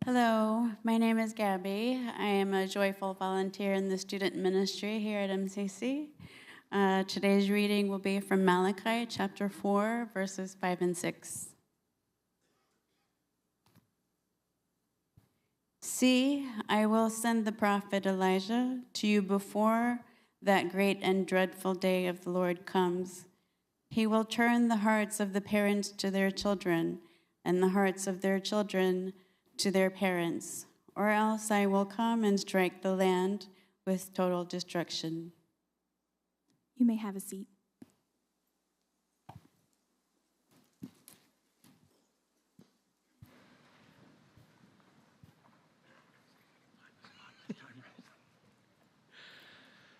Hello, my name is Gabby. I am a joyful volunteer in the student ministry here at MCC. Today's reading will be from Malachi chapter 4, verses 5 and 6. See, I will send the prophet Elijah to you before that great and dreadful day of the Lord comes. He will turn the hearts of the parents to their children, and the hearts of their children to their parents, or else I will come and strike the land with total destruction. You may have a seat.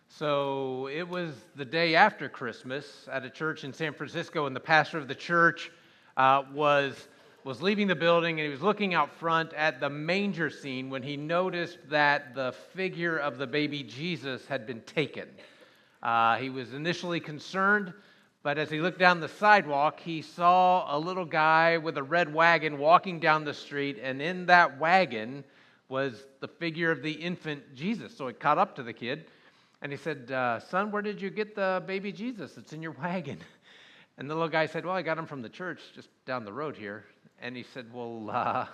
So it was the day after Christmas at a church in San Francisco, and the pastor of the church was leaving the building, and he was looking out front at the manger scene when he noticed that the figure of the baby Jesus had been taken. He was initially concerned, but as he looked down the sidewalk, he saw a little guy with a red wagon walking down the street, and in that wagon was the figure of the infant Jesus. So he caught up to the kid, and he said, "Son, where did you get the baby Jesus? It's in your wagon." And the little guy said, "Well, I got him from the church just down the road here." And he said, "Well,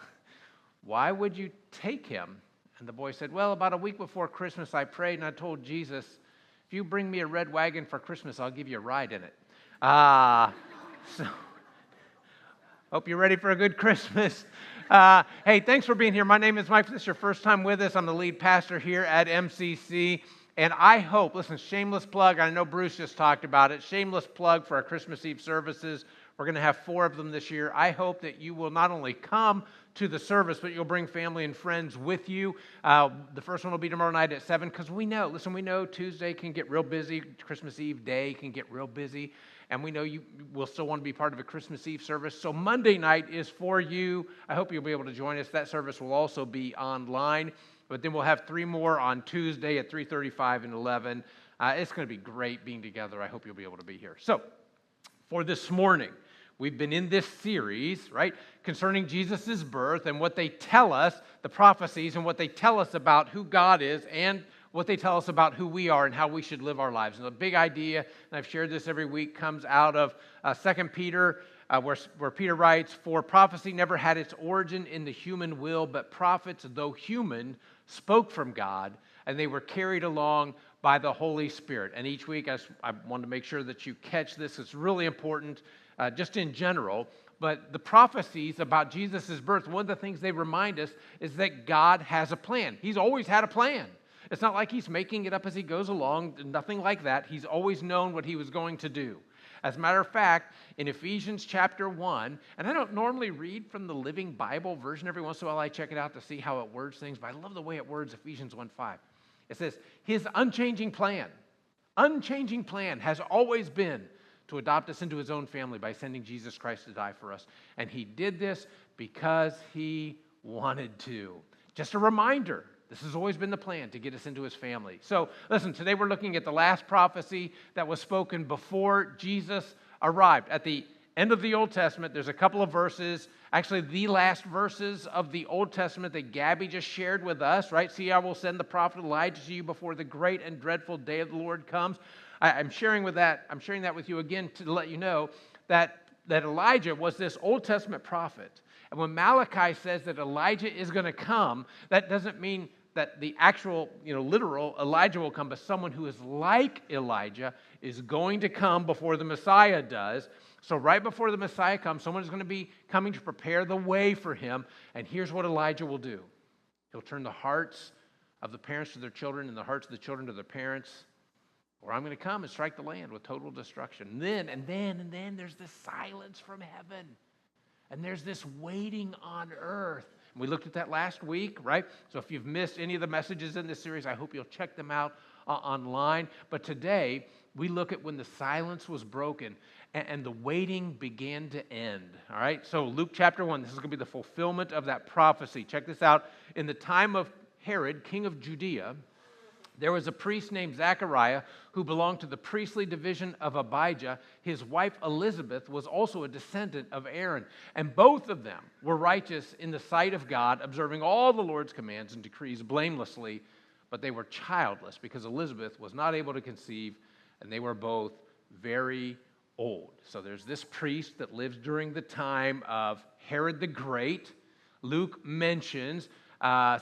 why would you take him?" And the boy said, "Well, about a week before Christmas, I prayed and I told Jesus, if you bring me a red wagon for Christmas, I'll give you a ride in it." So, hope you're ready for a good Christmas. Hey, thanks for being here. My name is Mike. If this is your first time with us, I'm the lead pastor here at MCC. And I hope, listen, shameless plug, I know Bruce just talked about it, shameless plug for our Christmas Eve services. We're going to have 4 of them this year. I hope that you will not only come to the service, but you'll bring family and friends with you. The first one will be tomorrow night at 7, because we know Tuesday can get real busy. Christmas Eve day can get real busy. And we know you will still want to be part of a Christmas Eve service. So Monday night is for you. I hope you'll be able to join us. That service will also be online. But then we'll have 3 more on Tuesday at 3:35 and 11. It's going to be great being together. I hope you'll be able to be here. So, for this morning, we've been in this series, right, concerning Jesus' birth and what they tell us, the prophecies, and what they tell us about who God is and what they tell us about who we are and how we should live our lives. And the big idea, and I've shared this every week, comes out of 2 Peter, where Peter writes, "For prophecy never had its origin in the human will, but prophets, though human, spoke from God, and they were carried along by the Holy Spirit." And each week, I want to make sure that you catch this. It's really important, just in general. But the prophecies about Jesus' birth, one of the things they remind us is that God has a plan. He's always had a plan. It's not like he's making it up as he goes along, nothing like that. He's always known what he was going to do. As a matter of fact, in Ephesians chapter 1, and I don't normally read from the Living Bible version. Every once in a while I check it out to see how it words things, but I love the way it words Ephesians 1:5. It says, his unchanging plan has always been to adopt us into his own family by sending Jesus Christ to die for us. And he did this because he wanted to. Just a reminder. This has always been the plan, to get us into his family. So, listen, today we're looking at the last prophecy that was spoken before Jesus arrived. At the end of the Old Testament, there's a couple of verses, actually the last verses of the Old Testament that Gabby just shared with us, right? "See, I will send the prophet Elijah to you before the great and dreadful day of the Lord comes." I'm sharing that with you again to let you know that Elijah was this Old Testament prophet. And when Malachi says that Elijah is going to come, that doesn't mean that the actual, literal Elijah will come, but someone who is like Elijah is going to come before the Messiah does. So right before the Messiah comes, someone is going to be coming to prepare the way for him. And here's what Elijah will do. He'll turn the hearts of the parents to their children and the hearts of the children to their parents. Or I'm going to come and strike the land with total destruction. And then there's this silence from heaven. And there's this waiting on earth. And we looked at that last week, right? So if you've missed any of the messages in this series, I hope you'll check them out online. But today, we look at when the silence was broken and the waiting began to end, all right? So Luke chapter 1, this is going to be the fulfillment of that prophecy. Check this out. In the time of Herod, king of Judea, There was a priest named Zechariah who belonged to the priestly division of Abijah. His wife Elizabeth was also a descendant of Aaron. And both of them were righteous in the sight of God, observing all the Lord's commands and decrees blamelessly. But they were childless because Elizabeth was not able to conceive, and they were both very old. So there's this priest that lives during the time of Herod the Great. Luke mentions a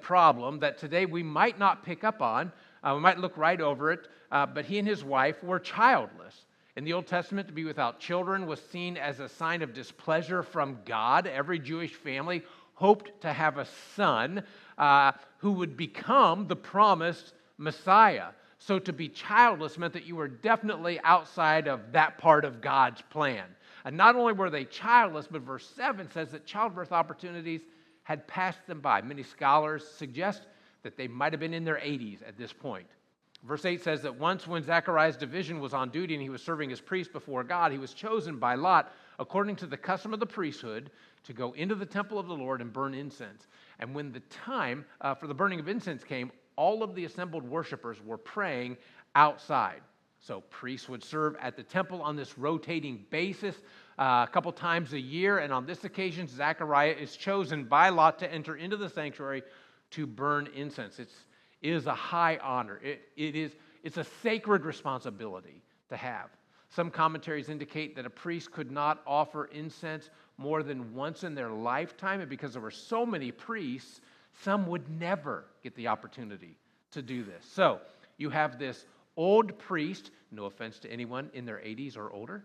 problem that today we might not pick up on. We might look right over it, but he and his wife were childless. In the Old Testament, to be without children was seen as a sign of displeasure from God. Every Jewish family hoped to have a son who would become the promised Messiah. So to be childless meant that you were definitely outside of that part of God's plan. And not only were they childless, but verse 7 says that childbirth opportunities had passed them by. Many scholars suggest that they might have been in their 80s at this point. Verse 8 says that once when Zechariah's division was on duty and he was serving as priest before God, he was chosen by lot, according to the custom of the priesthood, to go into the temple of the Lord and burn incense. And when the time for the burning of incense came, all of the assembled worshipers were praying outside. So priests would serve at the temple on this rotating basis a couple times a year, and on this occasion, Zechariah is chosen by lot to enter into the sanctuary to burn incense. It is a high honor. It's a sacred responsibility to have. Some commentaries indicate that a priest could not offer incense more than once in their lifetime, and because there were so many priests, some would never get the opportunity to do this. So you have this old priest, no offense to anyone in their 80s or older,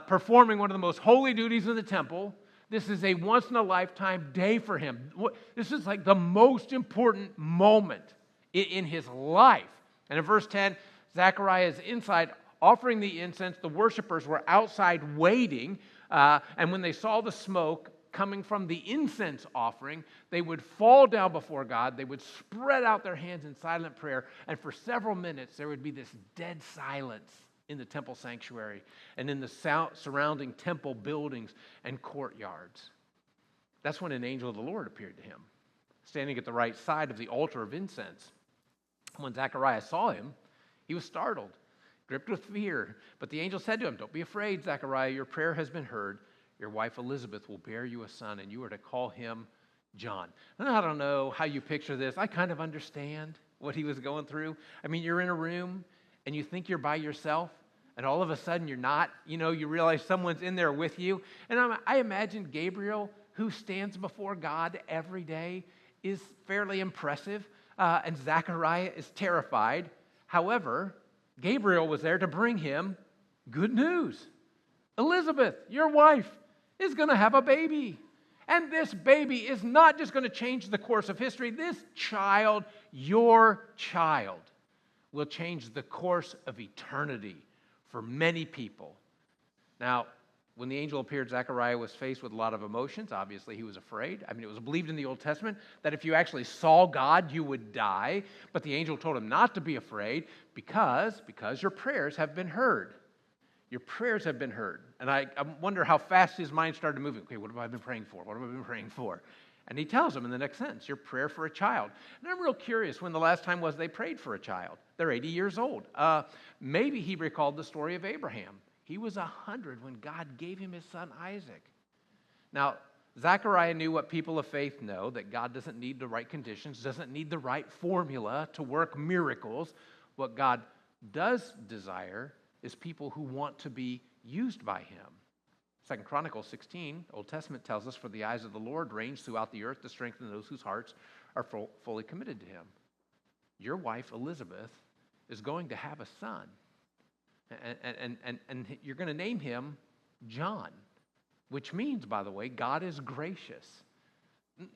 performing one of the most holy duties in the temple. This is a once-in-a-lifetime day for him. This is like the most important moment in his life. And in verse 10, Zechariah is inside offering the incense. The worshipers were outside waiting, and when they saw the smoke coming from the incense offering, they would fall down before God. They would spread out their hands in silent prayer, and for several minutes there would be this dead silence in the temple sanctuary and in the surrounding temple buildings and courtyards. That's when an angel of the Lord appeared to him, standing at the right side of the altar of incense. When Zechariah saw him, he was startled, gripped with fear. But the angel said to him, "Don't be afraid, Zechariah, your prayer has been heard. Your wife Elizabeth will bear you a son, and you are to call him John." And I don't know how you picture this. I kind of understand what he was going through. I mean, you're in a room, and you think you're by yourself, and all of a sudden you're not. You realize someone's in there with you. And I imagine Gabriel, who stands before God every day, is fairly impressive, and Zechariah is terrified. However, Gabriel was there to bring him good news. Elizabeth, your wife, is going to have a baby. And this baby is not just going to change the course of history. This child, your child, will change the course of eternity for many people. Now, when the angel appeared, Zechariah was faced with a lot of emotions. Obviously, he was afraid. I mean, it was believed in the Old Testament that if you actually saw God, you would die. But the angel told him not to be afraid because your prayers have been heard. Your prayers have been heard. And I wonder how fast his mind started moving. Okay, what have I been praying for? What have I been praying for? And he tells him in the next sentence, your prayer for a child. And I'm real curious when the last time was they prayed for a child. They're 80 years old. Maybe he recalled the story of Abraham. He was 100 when God gave him his son Isaac. Now, Zechariah knew what people of faith know, that God doesn't need the right conditions, doesn't need the right formula to work miracles. What God does desire is people who want to be used by him. 2 Chronicles 16, Old Testament tells us, "For the eyes of the Lord range throughout the earth to strengthen those whose hearts are fully committed to him." Your wife, Elizabeth, is going to have a son. And you're going to name him John, which means, by the way, God is gracious.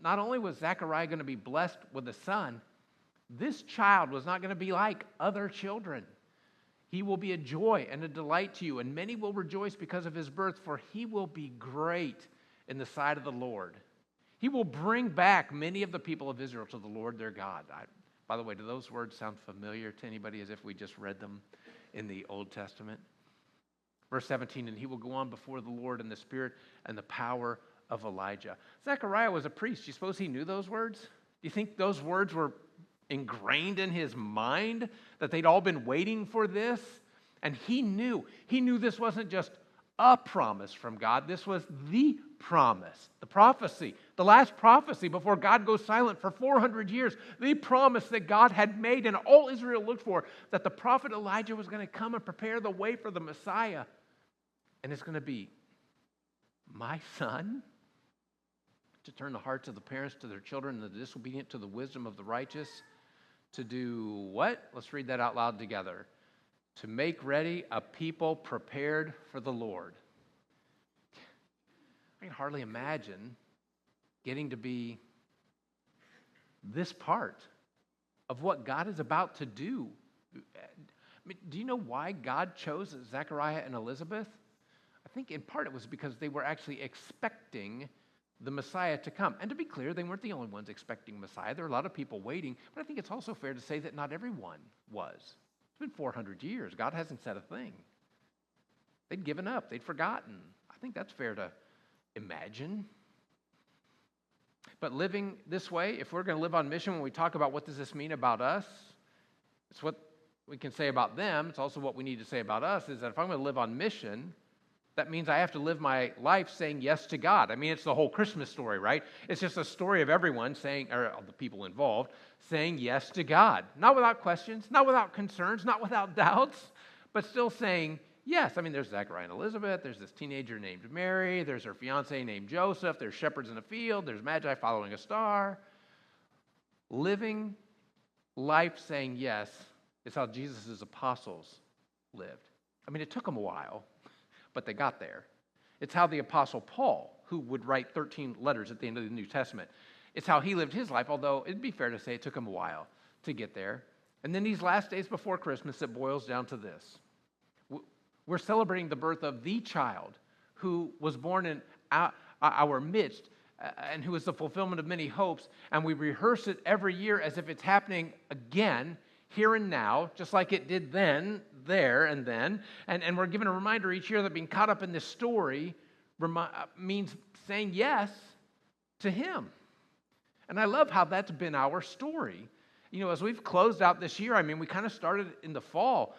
Not only was Zechariah going to be blessed with a son, this child was not going to be like other children. He will be a joy and a delight to you, and many will rejoice because of his birth, for he will be great in the sight of the Lord. He will bring back many of the people of Israel to the Lord their God. By the way, do those words sound familiar to anybody as if we just read them in the Old Testament? Verse 17, "And he will go on before the Lord in the spirit and the power of Elijah." Zechariah was a priest. Do you suppose he knew those words? Do you think those words were ingrained in his mind that they'd all been waiting for this. And he knew this wasn't just a promise from God. This was the promise, the prophecy, the last prophecy before God goes silent for 400 years. The promise that God had made and all Israel looked for, that the prophet Elijah was going to come and prepare the way for the Messiah. And it's going to be my son to turn the hearts of the parents to their children and the disobedient to the wisdom of the righteous. To do what? Let's read that out loud together. To make ready a people prepared for the Lord. I can hardly imagine getting to be this part of what God is about to do. I mean, do you know why God chose Zechariah and Elizabeth? I think in part it was because they were actually expecting the Messiah to come. And to be clear, they weren't the only ones expecting Messiah. There were a lot of people waiting, but I think it's also fair to say that not everyone was. It's been 400 years. God hasn't said a thing. They'd given up. They'd forgotten. I think that's fair to imagine. But living this way, if we're going to live on mission, when we talk about what does this mean about us, it's what we can say about them. It's also what we need to say about us, is that if I'm going to live on mission, that means I have to live my life saying yes to God. I mean, it's the whole Christmas story, right? It's just a story of everyone saying, or the people involved, saying yes to God. Not without questions, not without concerns, not without doubts, but still saying yes. I mean, there's Zechariah and Elizabeth. There's this teenager named Mary. There's her fiance named Joseph. There's shepherds in a field. There's magi following a star. Living life saying yes is how Jesus' apostles lived. I mean, it took them a while, but they got there. It's how the Apostle Paul, who would write 13 letters at the end of the New Testament, it's how he lived his life, although it'd be fair to say it took him a while to get there. And then these last days before Christmas, it boils down to this. We're celebrating the birth of the child who was born in our midst and who is the fulfillment of many hopes, and we rehearse it every year as if it's happening again, here and now, just like it did then, there, and then. And we're given a reminder each year that being caught up in this story means saying yes to him. And I love how that's been our story. You know, as we've closed out this year, I mean, we kind of started in the fall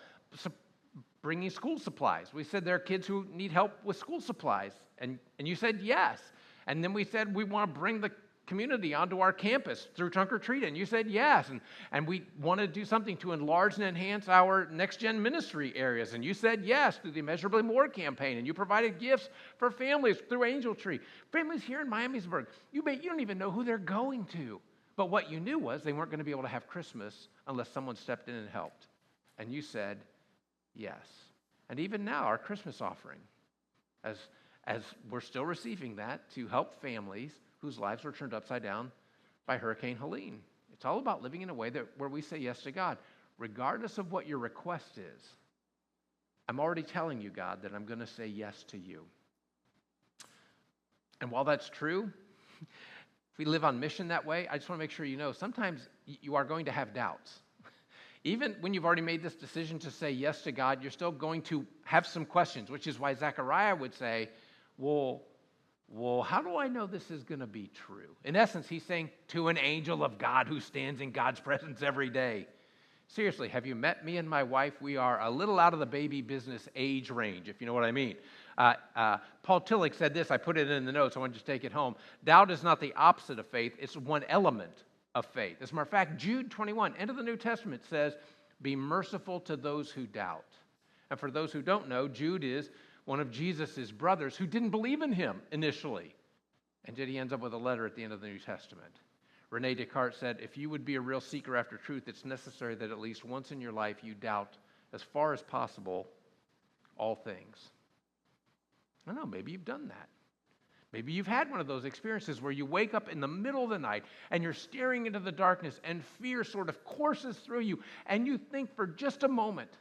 bringing school supplies. We said there are kids who need help with school supplies, and you said yes. And then we said we want to bring the community onto our campus through Trunk or Treat, and you said yes. And we want to do something to enlarge and enhance our next-gen ministry areas, and you said yes through the Immeasurably More campaign, and you provided gifts for families through Angel Tree. Families here in Miamisburg, you don't even know who they're going to, but what you knew was they weren't going to be able to have Christmas unless someone stepped in and helped, and you said yes. And even now, our Christmas offering, as we're still receiving that to help families whose lives were turned upside down by Hurricane Helene. It's all about living in a way where we say yes to God, regardless of what your request is. I'm already telling you, God, that I'm going to say yes to you. And while that's true, if we live on mission that way, I just want to make sure you know, sometimes you are going to have doubts. Even when you've already made this decision to say yes to God, you're still going to have some questions, which is why Zechariah would say, well, how do I know this is going to be true? In essence, he's saying to an angel of God who stands in God's presence every day. Seriously, have you met me and my wife? We are a little out of the baby business age range, if you know what I mean. Paul Tillich said this, I put it in the notes, I want to just take it home. Doubt is not the opposite of faith, it's one element of faith. As a matter of fact, Jude 21, end of the New Testament, says, be merciful to those who doubt. And for those who don't know, Jude is one of Jesus' brothers who didn't believe in him initially. And yet he ends up with a letter at the end of the New Testament. Rene Descartes said, if you would be a real seeker after truth, it's necessary that at least once in your life you doubt, as far as possible, all things. I don't know, maybe you've done that. Maybe you've had one of those experiences where you wake up in the middle of the night and you're staring into the darkness and fear sort of courses through you and you think for just a moment,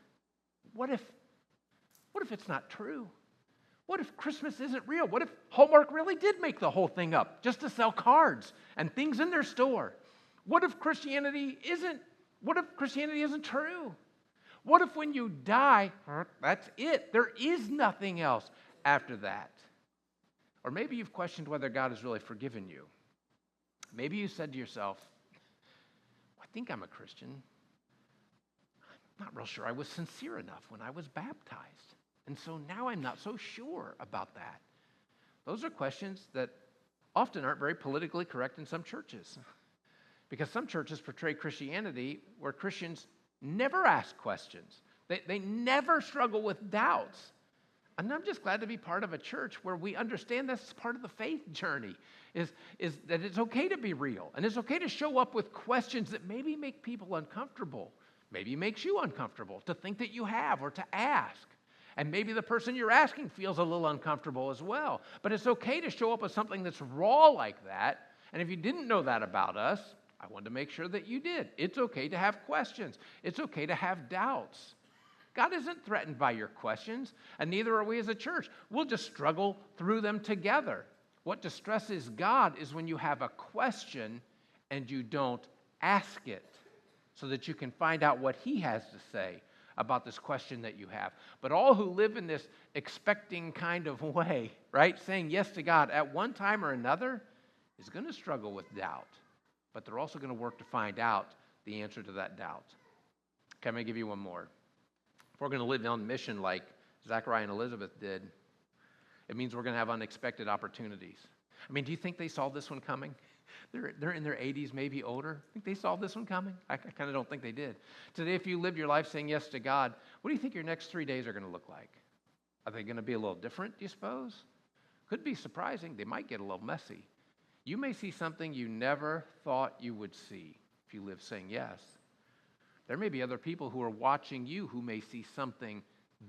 what if it's not true? What if Christmas isn't real? What if Hallmark really did make the whole thing up just to sell cards and things in their store? What if Christianity isn't true? What if when you die, that's it? There is nothing else after that. Or maybe you've questioned whether God has really forgiven you. Maybe you said to yourself, think I'm a Christian. I'm not real sure I was sincere enough when I was baptized. And so now I'm not so sure about that. Those are questions that often aren't very politically correct in some churches. Because some churches portray Christianity where Christians never ask questions. They never struggle with doubts. And I'm just glad to be part of a church where we understand that's part of the faith journey, is that it's okay to be real. And it's okay to show up with questions that maybe make people uncomfortable. Maybe makes you uncomfortable to think that you have or to ask. And maybe the person you're asking feels a little uncomfortable as well. But it's okay to show up with something that's raw like that. And if you didn't know that about us, I wanted to make sure that you did. It's okay to have questions. It's okay to have doubts. God isn't threatened by your questions, and neither are we as a church. We'll just struggle through them together. What distresses God is when you have a question and you don't ask it so that you can find out what He has to say about this question that you have. But all who live in this expecting kind of way, right, saying yes to God at one time or another, is going to struggle with doubt. But they're also going to work to find out the answer to that doubt. Okay, I'm going to give you one more. If we're going to live on mission like Zachariah and Elizabeth did, it means we're going to have unexpected opportunities. I mean, do you think they saw this one coming? They're in their 80s, maybe older. Think they saw this one coming? I kind of don't think they did. Today, if you live your life saying yes to God, what do you think your next 3 days are going to look like? Are they going to be a little different, do you suppose? Could be surprising. They might get a little messy. You may see something you never thought you would see if you live saying yes. There may be other people who are watching you who may see something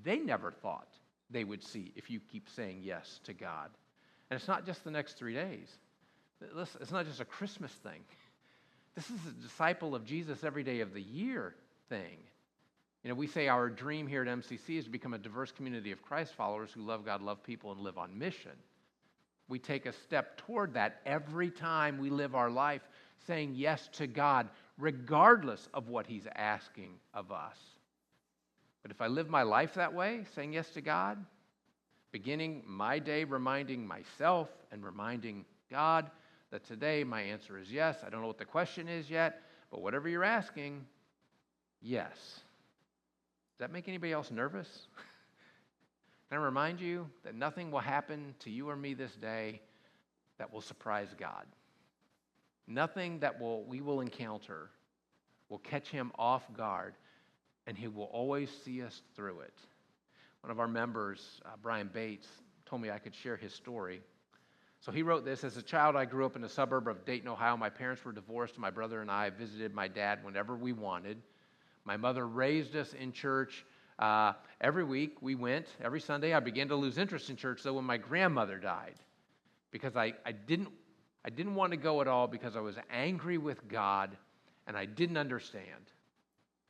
they never thought they would see if you keep saying yes to God. And it's not just the next 3 days. Listen, it's not just a Christmas thing. This is a disciple of Jesus every day of the year thing. You know, we say our dream here at MCC is to become a diverse community of Christ followers who love God, love people, and live on mission. We take a step toward that every time we live our life saying yes to God, regardless of what He's asking of us. But if I live my life that way, saying yes to God, beginning my day reminding myself and reminding God that today my answer is yes. I don't know what the question is yet, but whatever you're asking, yes. Does that make anybody else nervous? Can I remind you that nothing will happen to you or me this day that will surprise God. Nothing that we will encounter will catch Him off guard, and He will always see us through it. One of our members, Brian Bates, told me I could share his story. So he wrote this: as a child, I grew up in a suburb of Dayton, Ohio. My parents were divorced, and my brother and I visited my dad whenever we wanted. My mother raised us in church. Every week we went. Every Sunday I began to lose interest in church, though, when my grandmother died, because I didn't want to go at all because I was angry with God and I didn't understand.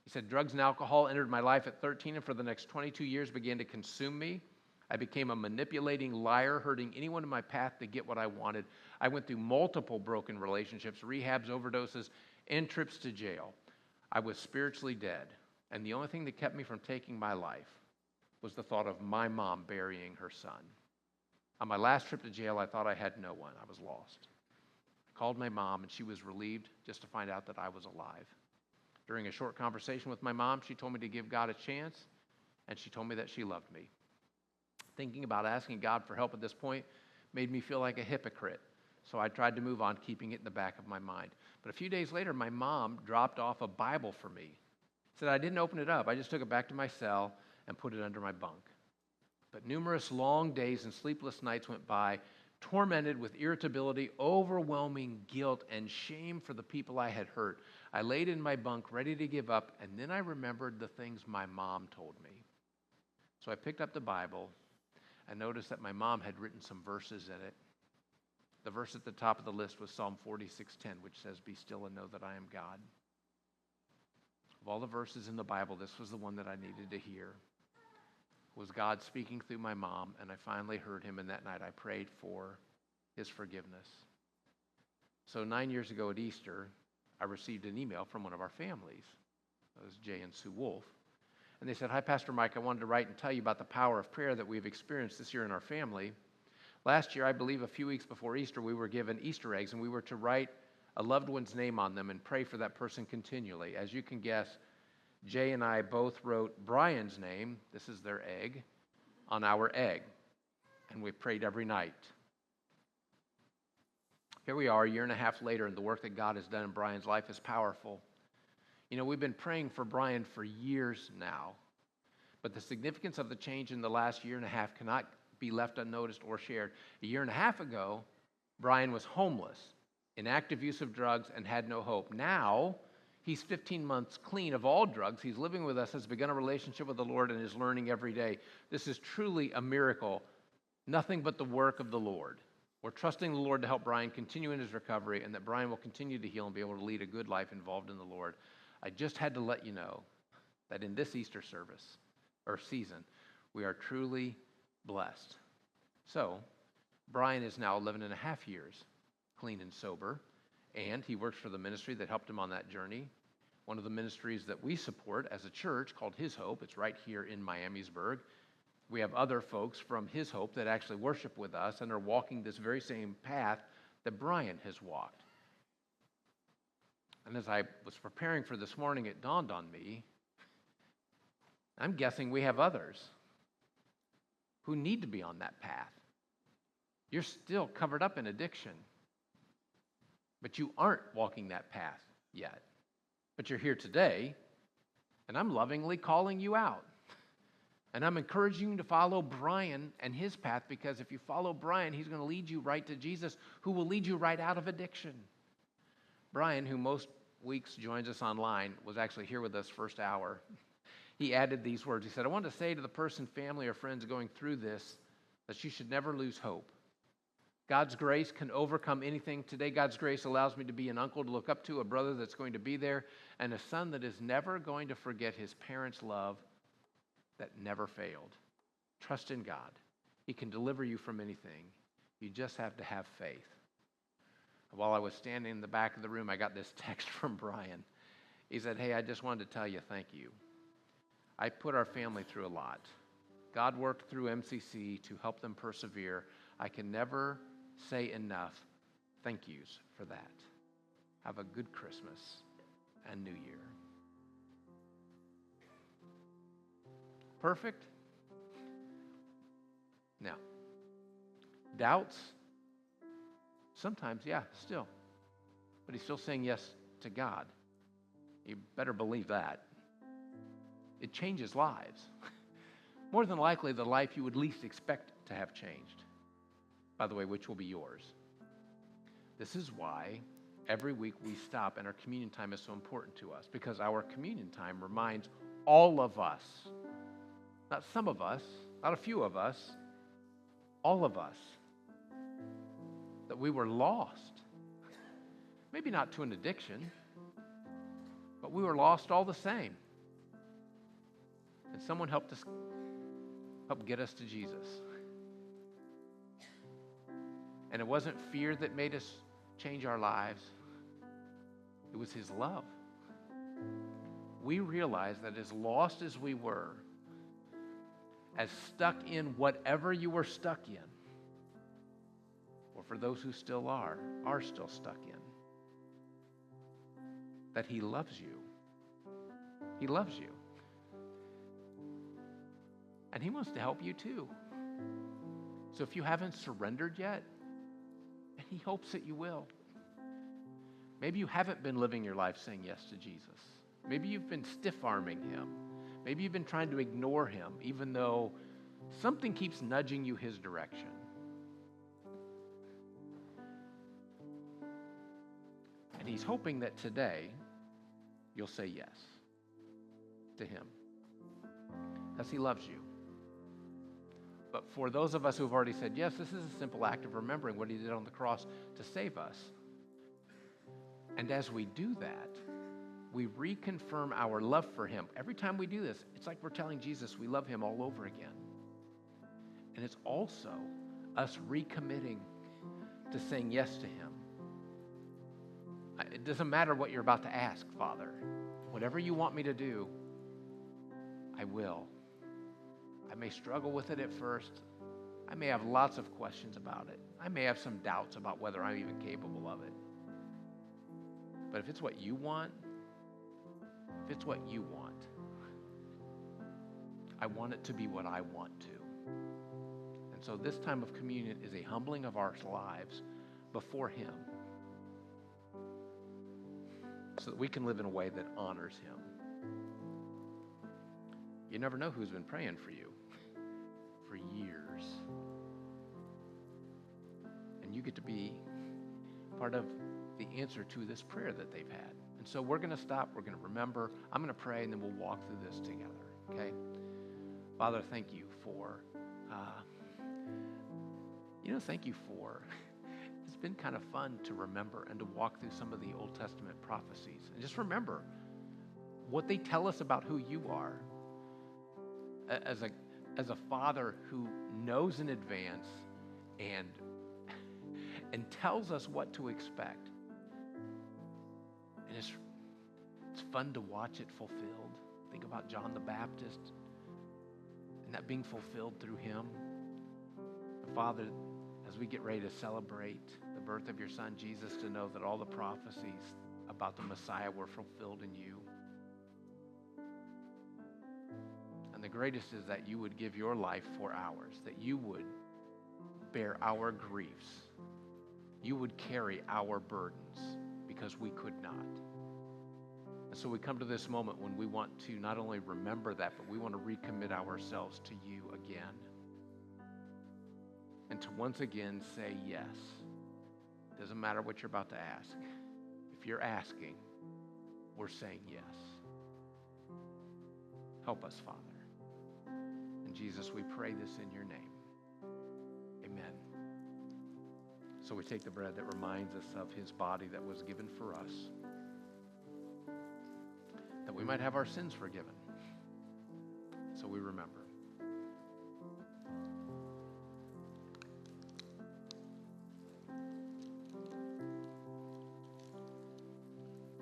He said, drugs and alcohol entered my life at 13 and for the next 22 years began to consume me. I became a manipulating liar, hurting anyone in my path to get what I wanted. I went through multiple broken relationships, rehabs, overdoses, and trips to jail. I was spiritually dead, and the only thing that kept me from taking my life was the thought of my mom burying her son. On my last trip to jail, I thought I had no one. I was lost. I called my mom, and she was relieved just to find out that I was alive. During a short conversation with my mom, she told me to give God a chance, and she told me that she loved me. Thinking about asking God for help at this point made me feel like a hypocrite, so I tried to move on, keeping it in the back of my mind. But a few days later, my mom dropped off a Bible for me. Said I didn't open it up. I just took it back to my cell and put it under my bunk. But numerous long days and sleepless nights went by, tormented with irritability, overwhelming guilt, and shame for the people I had hurt. I laid in my bunk, ready to give up, and then I remembered the things my mom told me. So I picked up the Bible. I noticed that my mom had written some verses in it. The verse at the top of the list was Psalm 46:10, which says, "Be still and know that I am God." Of all the verses in the Bible, this was the one that I needed to hear. It was God speaking through my mom, and I finally heard Him, and that night I prayed for His forgiveness. So 9 years ago at Easter, I received an email from one of our families. That was Jay and Sue Wolf. And they said, "Hi, Pastor Mike, I wanted to write and tell you about the power of prayer that we've experienced this year in our family. Last year, I believe a few weeks before Easter, we were given Easter eggs, and we were to write a loved one's name on them and pray for that person continually. As you can guess, Jay and I both wrote Brian's name, this is their egg, on our egg, and we prayed every night. Here we are, a year and a half later, and the work that God has done in Brian's life is powerful. You know, we've been praying for Brian for years now, but the significance of the change in the last year and a half cannot be left unnoticed or shared. A year and a half ago, Brian was homeless, in active use of drugs, and had no hope. Now, he's 15 months clean of all drugs. He's living with us, has begun a relationship with the Lord, and is learning every day. This is truly a miracle, nothing but the work of the Lord. We're trusting the Lord to help Brian continue in his recovery, and that Brian will continue to heal and be able to lead a good life involved in the Lord. I just had to let you know that in this Easter service, or season, we are truly blessed. So, Brian is now 11 and a half years clean and sober, and he works for the ministry that helped him on that journey. One of the ministries that we support as a church called His Hope. It's right here in Miamisburg. We have other folks from His Hope that actually worship with us and are walking this very same path that Brian has walked. And as I was preparing for this morning, it dawned on me, I'm guessing we have others who need to be on that path. You're still covered up in addiction, but you aren't walking that path yet. But you're here today, and I'm lovingly calling you out. And I'm encouraging you to follow Brian and his path, because if you follow Brian, he's going to lead you right to Jesus, who will lead you right out of addiction. Brian, who most weeks joins us online, was actually here with us first hour. He added these words. He said, I want to say to the person, family, or friends going through this that you should never lose hope. God's grace can overcome anything. Today, God's grace allows me to be an uncle to look up to, a brother that's going to be there, and a son that is never going to forget his parents' love that never failed. Trust in God. He can deliver you from anything. You just have to have faith. While I was standing in the back of the room, I got this text from Brian. He said, hey, I just wanted to tell you thank you. I put our family through a lot. God worked through MCC to help them persevere. I can never say enough thank yous for that. Have a good Christmas and New Year. Perfect? Now, doubts? Sometimes, yeah, still. But he's still saying yes to God. You better believe that. It changes lives. More than likely, the life you would least expect to have changed. By the way, which will be yours. This is why every week we stop and our communion time is so important to us, because our communion time reminds all of us, not some of us, not a few of us, all of us, that we were lost. Maybe not to an addiction, but we were lost all the same. And someone helped get us to Jesus. And it wasn't fear that made us change our lives. It was His love. We realized that as lost as we were, as stuck in whatever you were stuck in, or for those who still are still stuck in, that He loves you. He loves you. And He wants to help you too. So if you haven't surrendered yet, and He hopes that you will. Maybe you haven't been living your life saying yes to Jesus. Maybe you've been stiff-arming Him. Maybe you've been trying to ignore Him, even though something keeps nudging you His direction. And He's hoping that today you'll say yes to Him, because He loves you. But for those of us who have already said yes, this is a simple act of remembering what He did on the cross to save us. And as we do that, we reconfirm our love for Him. Every time we do this, it's like we're telling Jesus we love Him all over again. And it's also us recommitting to saying yes to Him. It doesn't matter what you're about to ask, Father. Whatever you want me to do, I will. I may struggle with it at first. I may have lots of questions about it. I may have some doubts about whether I'm even capable of it. But if it's what you want, I want it to be what I want to. And so this time of communion is a humbling of our lives before Him so that we can live in a way that honors Him. You never know who's been praying for you for years. And you get to be part of the answer to this prayer that they've had. And so we're going to stop. We're going to remember. I'm going to pray, and then we'll walk through this together, okay? Father, thank you for, it's been kind of fun to remember and to walk through some of the Old Testament prophecies. And just remember what they tell us about who you are. As a father who knows in advance and tells us what to expect. And it's fun to watch it fulfilled. Think about John the Baptist and that being fulfilled through him. Father, as we get ready to celebrate the birth of your Son, Jesus, to know that all the prophecies about the Messiah were fulfilled in you. And the greatest is that you would give your life for ours, that you would bear our griefs. You would carry our burdens because we could not. And so we come to this moment when we want to not only remember that, but we want to recommit ourselves to you again. And to once again say yes. Doesn't matter what you're about to ask. If you're asking, we're saying yes. Help us, Father. And Jesus, we pray this in your name. Amen. So we take the bread that reminds us of his body that was given for us, that we might have our sins forgiven. So we remember.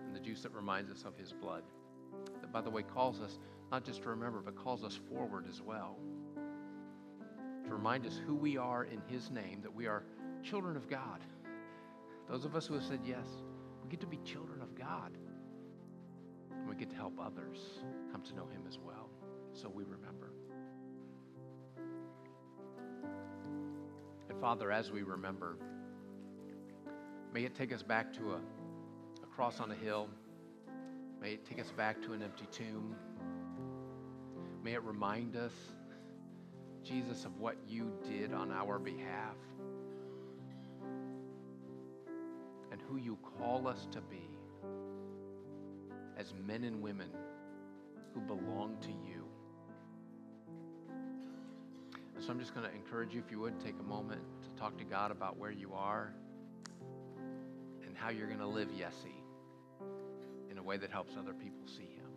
And the juice that reminds us of his blood, that, by the way, calls us not just to remember, but calls us forward as well, to remind us who we are in his name, that we are children of God. Those of us who have said yes, we get to be children of God. And we get to help others come to know him as well. So we remember. And Father, as we remember, may it take us back to a cross on a hill. May it take us back to an empty tomb. May it remind us, Jesus, of what you did on our behalf and who you call us to be as men and women who belong to you. And so I'm just going to encourage you, if you would, take a moment to talk to God about where you are and how you're going to live Yessie in a way that helps other people see him.